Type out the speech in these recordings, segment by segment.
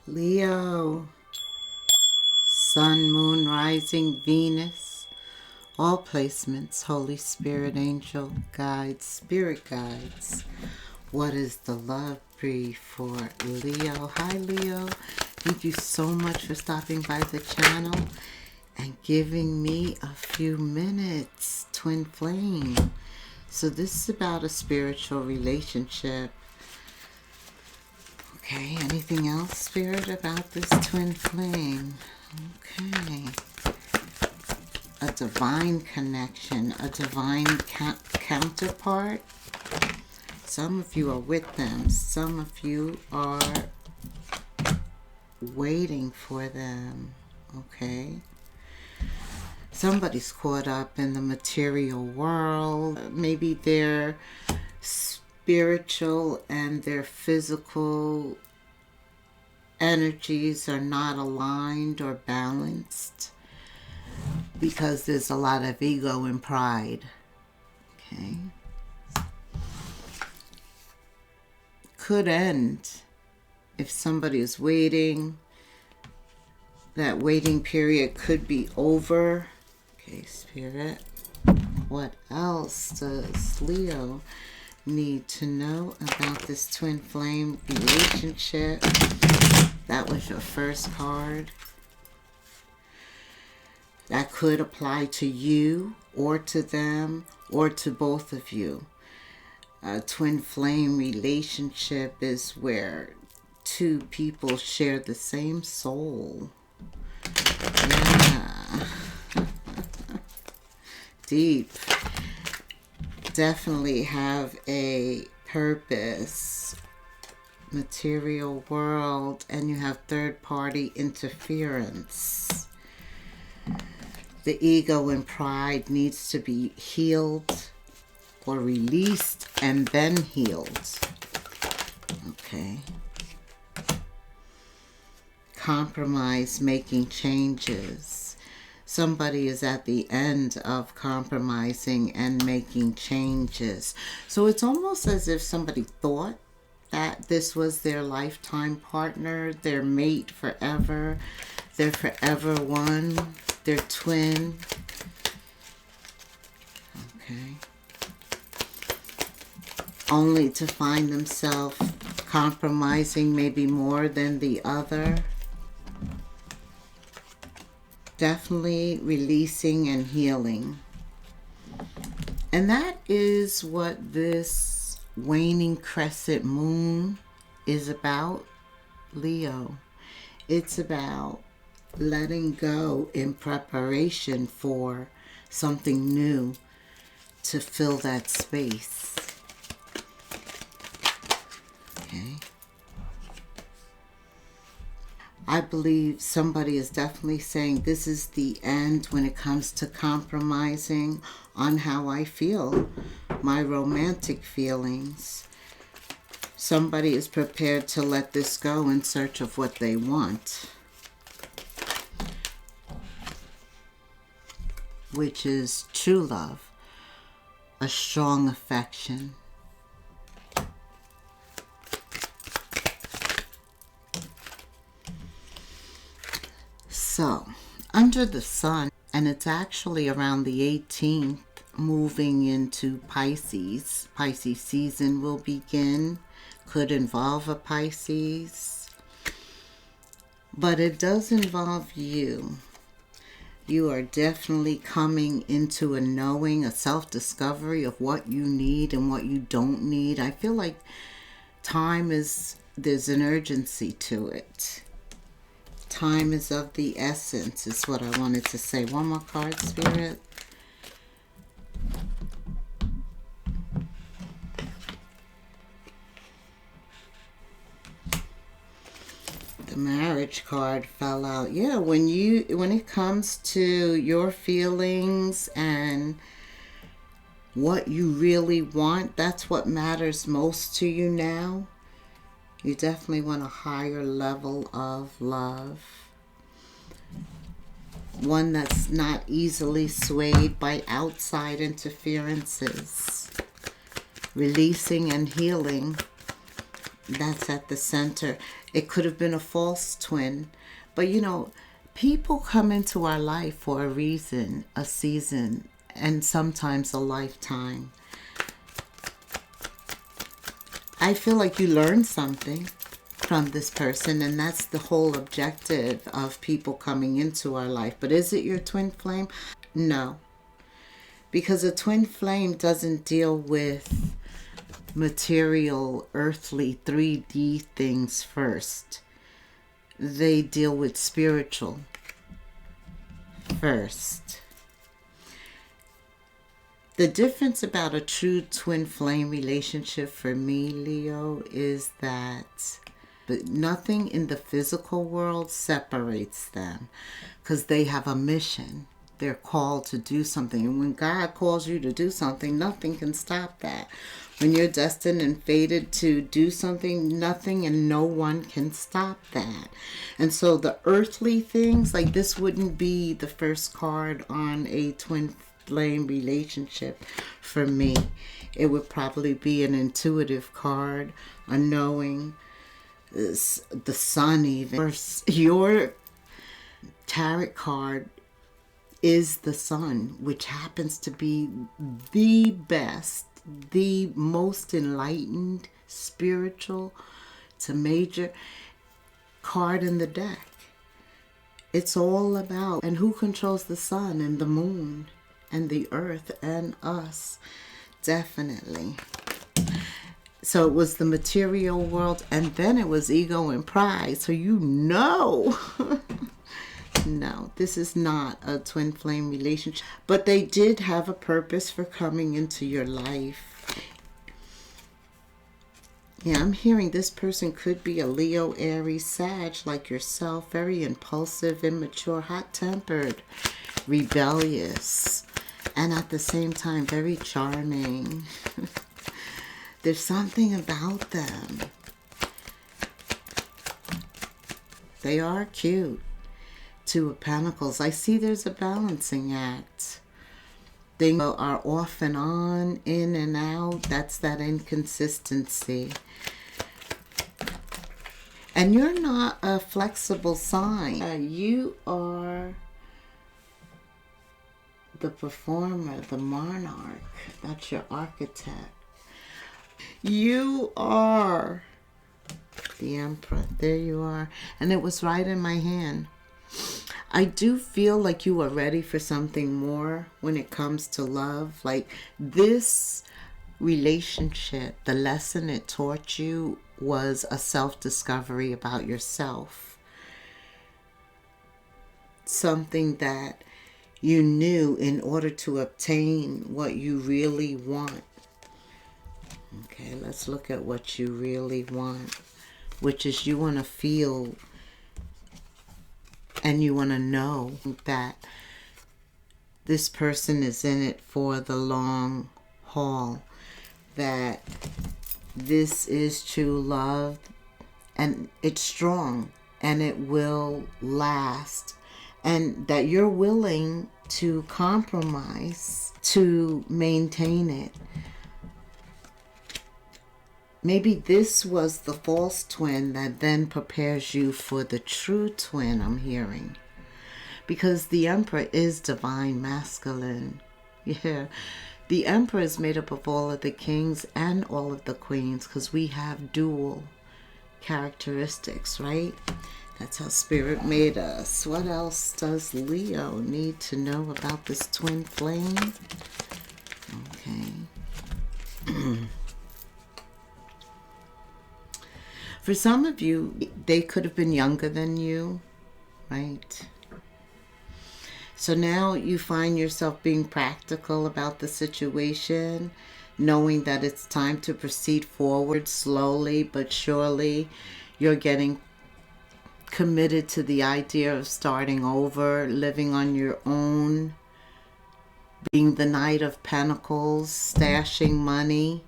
Leo, Sun, Moon, Rising, Venus, all placements, Holy Spirit, Angel, Guides, Spirit Guides. What is the love brief for Leo? Hi Leo, thank you so much for stopping by the channel and giving me a few minutes. Twin flame. So this is about a spiritual relationship. Okay, anything else, Spirit, about this twin flame? Okay. A divine connection, a divine counterpart. Some of you are with them. Some of you are waiting for them. Okay. Somebody's caught up in the material world. Maybe their spiritual and their physical energies are not aligned or balanced because there's a lot of ego and pride. Okay. Could end if somebody is waiting. That waiting period could be over. Okay, Spirit. What else does Leo need to know about this twin flame relationship? That was your first card. That could apply to you or to them or to both of you. A twin flame relationship is where two people share the same soul. Yeah. Deep. Definitely have a purpose. Material world, and you have third party interference. The ego and pride needs to be healed or released and then healed. Okay. Compromise, making changes. Somebody is at the end of compromising and making changes. So it's almost as if somebody thought that this was their lifetime partner, their mate forever, their forever one, their twin. Okay. Only to find themselves compromising maybe more than the other. Definitely releasing and healing. And that is what this waning crescent moon is about, Leo. It's about letting go in preparation for something new to fill that space. Okay. I believe somebody is definitely saying this is the end when it comes to compromising on how I feel, my romantic feelings. Somebody is prepared to let this go in search of what they want, which is true love, a strong affection. So, under the sun, and it's actually around the 18th, moving into Pisces. Pisces season will begin. Could involve a Pisces. But it does involve you. You are definitely coming into a knowing, a self-discovery of what you need and what you don't need. I feel like there's an urgency to it. Time is of the essence, is what I wanted to say. One more card, Spirit. The marriage card fell out. Yeah, when it comes to your feelings and what you really want, that's what matters most to you now. You definitely want a higher level of love. One that's not easily swayed by outside interferences. Releasing and healing That's at the center. It could have been a false twin. But you know, people come into our life for a reason, a season, and sometimes a lifetime. I feel like you learned something from this person, and that's the whole objective of people coming into our life. But is it your twin flame? No. Because a twin flame doesn't deal with material, earthly, 3D things first. They deal with spiritual first. The difference about a true twin flame relationship for me, Leo, is that nothing in the physical world separates them, because they have a mission. They're called to do something. And when God calls you to do something, nothing can stop that. When you're destined and fated to do something, nothing and no one can stop that. And so the earthly things, like this wouldn't be the first card on a twin flame relationship for me. It would probably be an intuitive card, a knowing, the sun even. Your tarot card is the sun, which happens to be the best, the most enlightened, spiritual to major card in the deck. It's all about, and who controls the sun and the moon and the earth and us? Definitely. So it was the material world, and then it was ego and pride. So you know. No, this is not a twin flame relationship. But they did have a purpose for coming into your life. Yeah, I'm hearing this person could be a Leo, Aries, Sag, like yourself. Very impulsive, immature, hot-tempered, rebellious, and at the same time very charming. There's something about them. They are cute. Two of Pentacles. I see there's a balancing act. Things are off and on, in and out. That's that inconsistency. And you're not a flexible sign. You are the performer, the monarch. That's your architect. You are the Emperor. There you are. And it was right in my hand. I do feel like you are ready for something more when it comes to love. Like this relationship, the lesson it taught you was a self-discovery about yourself. Something that you knew in order to obtain what you really want. Okay, let's look at what you really want, which is you want to feel and you want to know that this person is in it for the long haul, that this is true love and it's strong and it will last, and that you're willing to compromise to maintain it. Maybe this was the false twin that then prepares you for the true twin, I'm hearing. Because the Emperor is divine masculine. Yeah. The Emperor is made up of all of the kings and all of the queens, because we have dual characteristics, right? That's how Spirit made us. What else does Leo need to know about this twin flame? Okay. For some of you, they could have been younger than you, right? So now you find yourself being practical about the situation, knowing that it's time to proceed forward slowly but surely. You're getting committed to the idea of starting over, living on your own, being the Knight of Pentacles, stashing money.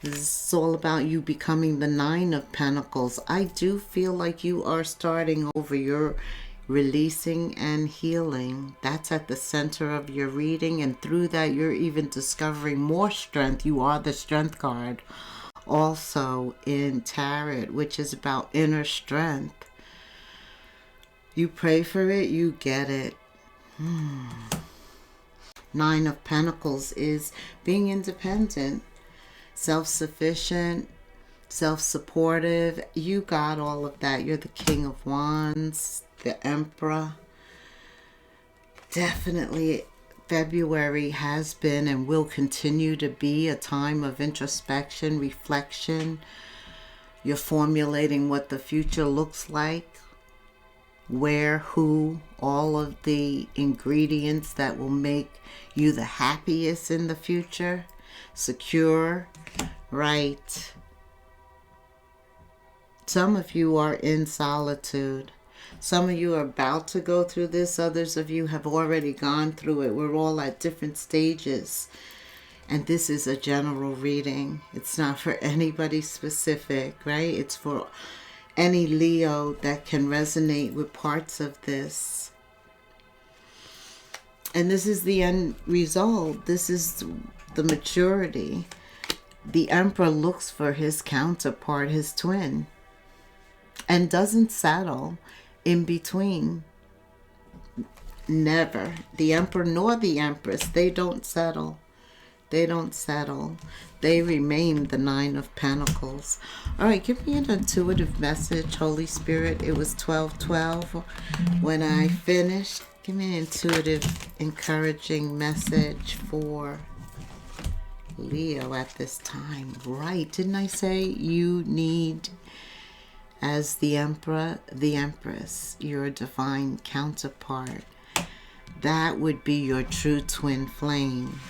This is all about you becoming the Nine of Pentacles. I do feel like you are starting over. You're releasing and healing. That's at the center of your reading. And through that, you're even discovering more strength. You are the Strength card also in tarot, which is about inner strength. You pray for it, you get it. Nine of Pentacles is being independent, self-sufficient, self-supportive. You got all of that. You're the King of Wands, the Emperor. Definitely February has been and will continue to be a time of introspection, reflection. You're formulating what the future looks like, where, who, all of the ingredients that will make you the happiest in the future. Secure, right? Some of you are in solitude. Some of you are about to go through this. Others of you have already gone through it. We're all at different stages. And this is a general reading. It's not for anybody specific, right? It's for any Leo that can resonate with parts of this. And this is the end result. This is the maturity. The Emperor looks for his counterpart, his twin, and doesn't settle in between. Never. The Emperor nor the Empress, they don't settle. They don't settle. They remain the Nine of Pentacles. All right, give me an intuitive message, Holy Spirit. It was 12:12 when I finished. Give me an intuitive, encouraging message for Leo at this time. Right, didn't I say you need, as the Emperor, the Empress, your divine counterpart? That would be your true twin flame.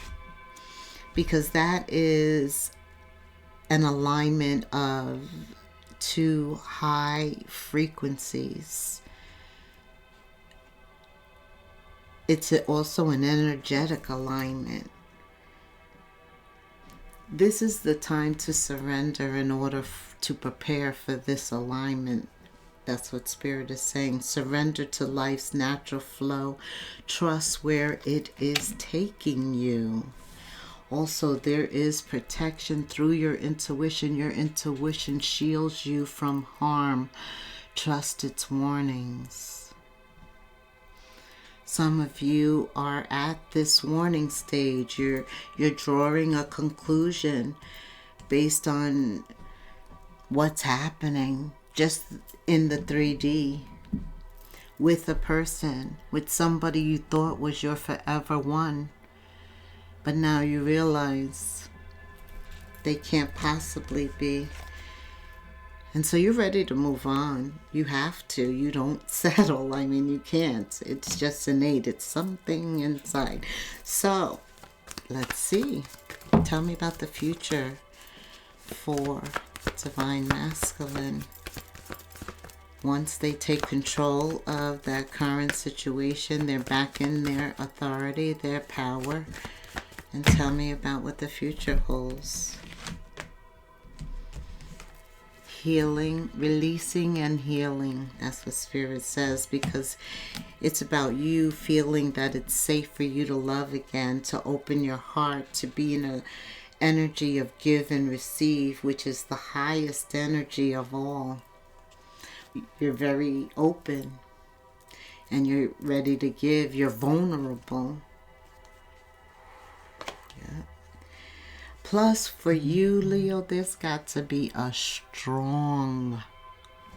Because that is an alignment of two high frequencies. It's also an energetic alignment. This is the time to surrender in order to prepare for this alignment. That's what Spirit is saying. Surrender to life's natural flow. Trust where it is taking you. Also, there is protection through your intuition. Your intuition shields you from harm. Trust its warnings. Some of you are at this warning stage. You're drawing a conclusion based on what's happening just in the 3D with a person, with somebody you thought was your forever one. But now you realize they can't possibly be. And so you're ready to move on. You have to. You don't settle. I mean, you can't. It's just innate. It's something inside. So, let's see. Tell me about the future for Divine Masculine. Once they take control of that current situation, they're back in their authority, their power. And tell me about what the future holds. Healing, releasing and healing. That's what Spirit says, because it's about you feeling that it's safe for you to love again, to open your heart, to be in an energy of give and receive, which is the highest energy of all. You're very open and you're ready to give. You're vulnerable. Plus, for you, Leo, there's got to be a strong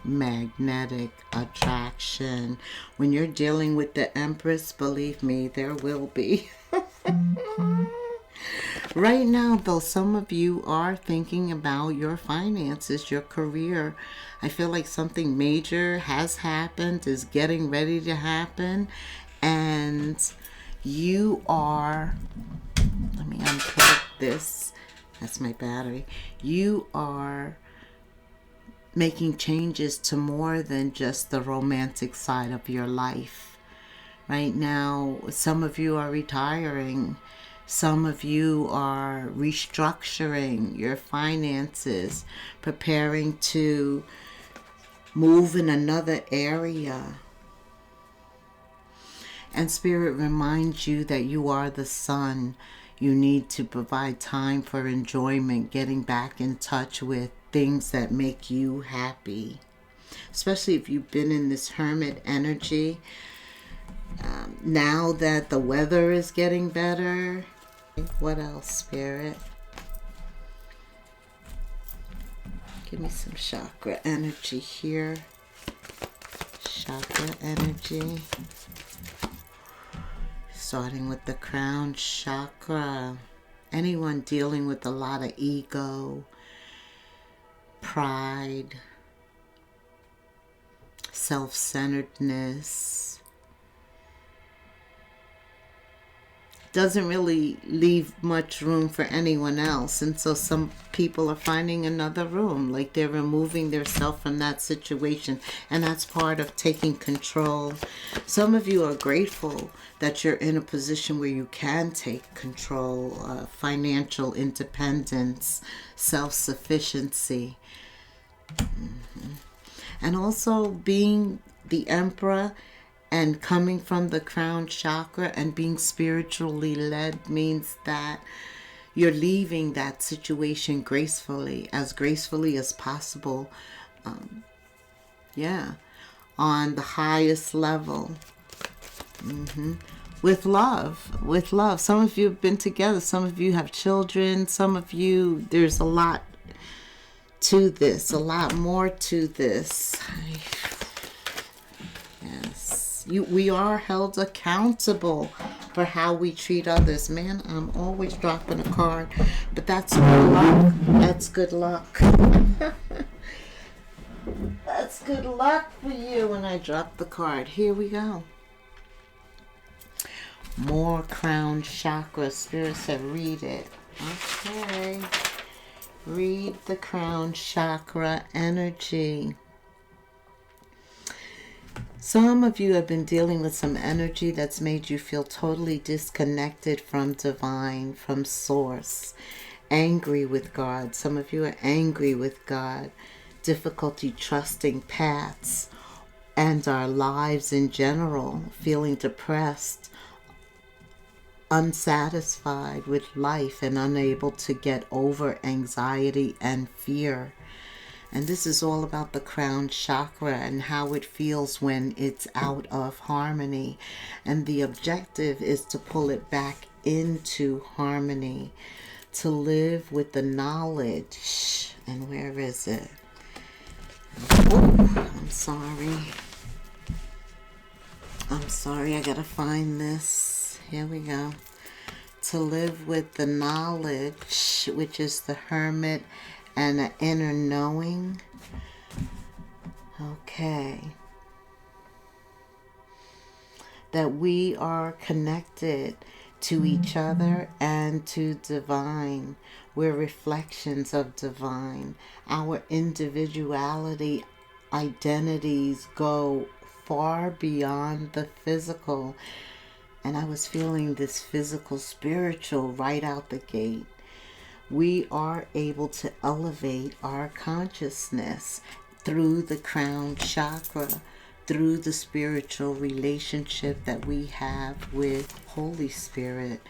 magnetic attraction. When you're dealing with the Empress, believe me, there will be. Right now, though, some of you are thinking about your finances, your career. I feel like something major has happened, is getting ready to happen, and you are... Let me unplug this. That's my battery. You are making changes to more than just the romantic side of your life. Right now, some of you are retiring. Some of you are restructuring your finances, preparing to move in another area. And Spirit reminds you that you are the sun. You need to provide time for enjoyment, getting back in touch with things that make you happy. Especially if you've been in this hermit energy. Now that the weather is getting better. What else, Spirit? Give me some chakra energy here. Chakra energy. Starting with the crown chakra. Anyone dealing with a lot of ego, pride, self-centeredness, doesn't really leave much room for anyone else. And so some people are finding another room, like they're removing themselves from that situation. And that's part of taking control. Some of you are grateful that you're in a position where you can take control, financial independence, self-sufficiency. And also being the emperor and coming from the crown chakra and being spiritually led means that you're leaving that situation gracefully as possible. On the highest level. With love. Some of you have been together. Some of you have children. Some of you, there's a lot to this, a lot more to this. Yes. We are held accountable for how we treat others. Man, I'm always dropping a card, but that's good luck. That's good luck. That's good luck for you when I drop the card. Here we go. More crown chakra. Spirit said read it. Okay. Read the crown chakra energy. Some of you have been dealing with some energy that's made you feel totally disconnected from divine, from source. Angry with God. Some of you are angry with God. Difficulty trusting paths and our lives in general. Feeling depressed, unsatisfied with life, and unable to get over anxiety and fear. And this is all about the crown chakra and how it feels when it's out of harmony. And the objective is to pull it back into harmony, to live with the knowledge. And where is it? Oh, I'm sorry, I gotta find this. Here we go. To live with the knowledge, which is the hermit and an inner knowing. Okay. That we are connected to each other and to divine. We're reflections of divine. Our individuality, identities go far beyond the physical. And I was feeling this physical, spiritual right out the gate. We are able to elevate our consciousness through the crown chakra, through the spiritual relationship that we have with Holy Spirit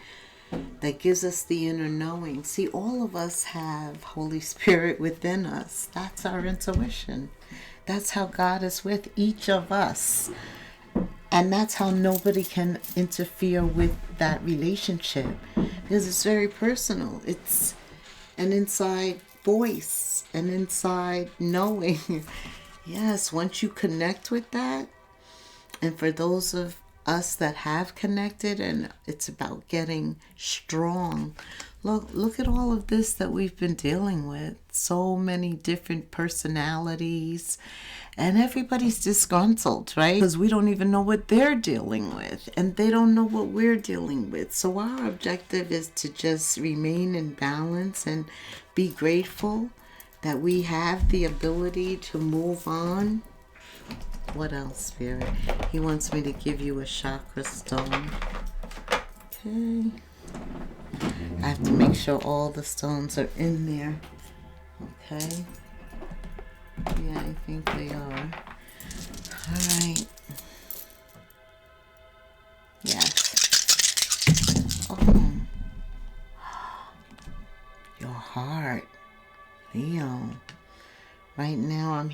that gives us the inner knowing. See, all of us have Holy Spirit within us. That's our intuition. That's how God is with each of us. And that's how nobody can interfere with that relationship, because it's very personal. It's an inside voice, an inside knowing. Yes, once you connect with that, and for those of us that have connected, and it's about getting strong. Look at all of this that we've been dealing with. So many different personalities, and everybody's disgruntled, right? Because we don't even know what they're dealing with, and they don't know what we're dealing with. So our objective is to just remain in balance and be grateful that we have the ability to move on. What else, Spirit? He wants me to give you a chakra stone. Okay. I have to make sure all the stones are in there. Okay. Yeah, I think they are. Alright. Yes. Oh.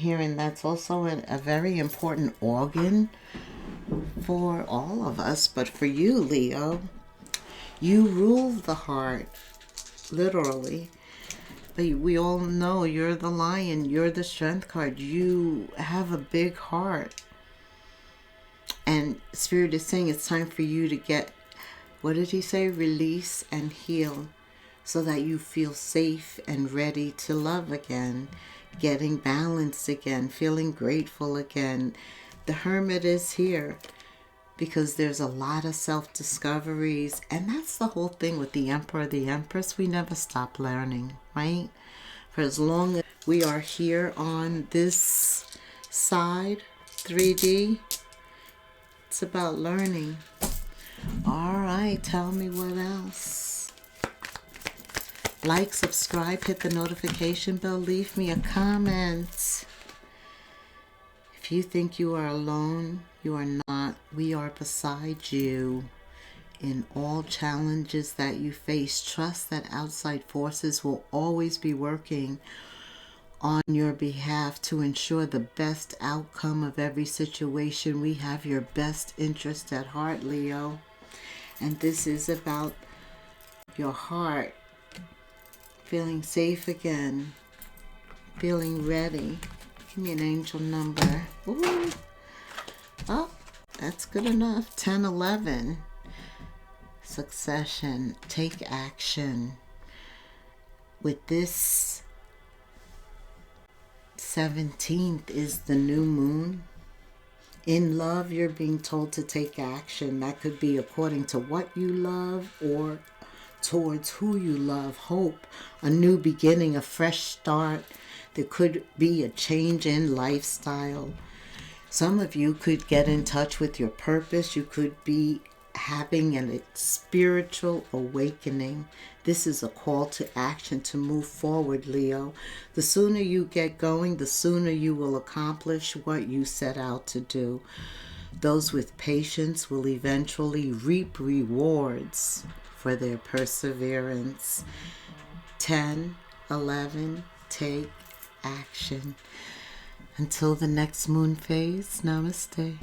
hearing that's also a very important organ for all of us, but for you, Leo, you rule the heart, literally. But we all know you're the lion, you're the strength card. You have a big heart. And Spirit is saying it's time for you to get, what did he say? Release and heal so that you feel safe and ready to love again, getting balanced again, feeling grateful again. The Hermit is here because there's a lot of self-discoveries, and that's the whole thing with the Emperor, the Empress. We never stop learning, right? For as long as we are here on this side, 3D, it's about learning. All right, tell me what else. Like, subscribe, hit the notification bell, leave me a comment. If you think you are alone, you are not. We are beside you in all challenges that you face. Trust that outside forces will always be working on your behalf to ensure the best outcome of every situation. We have your best interest at heart, Leo. And this is about your heart feeling safe again, feeling ready. Give me an angel number. Ooh. Oh, that's good enough. 10, 11. Succession. Take action. With this 17th is the new moon. In love, you're being told to take action. That could be according to what you love or towards who you love. Hope, a new beginning, a fresh start. There could be a change in lifestyle. Some of you could get in touch with your purpose. You could be having a spiritual awakening. This is a call to action to move forward, Leo. The sooner you get going, the sooner you will accomplish what you set out to do. Those with patience will eventually reap rewards for their perseverance. 10, 11, take action. Until the next moon phase, namaste.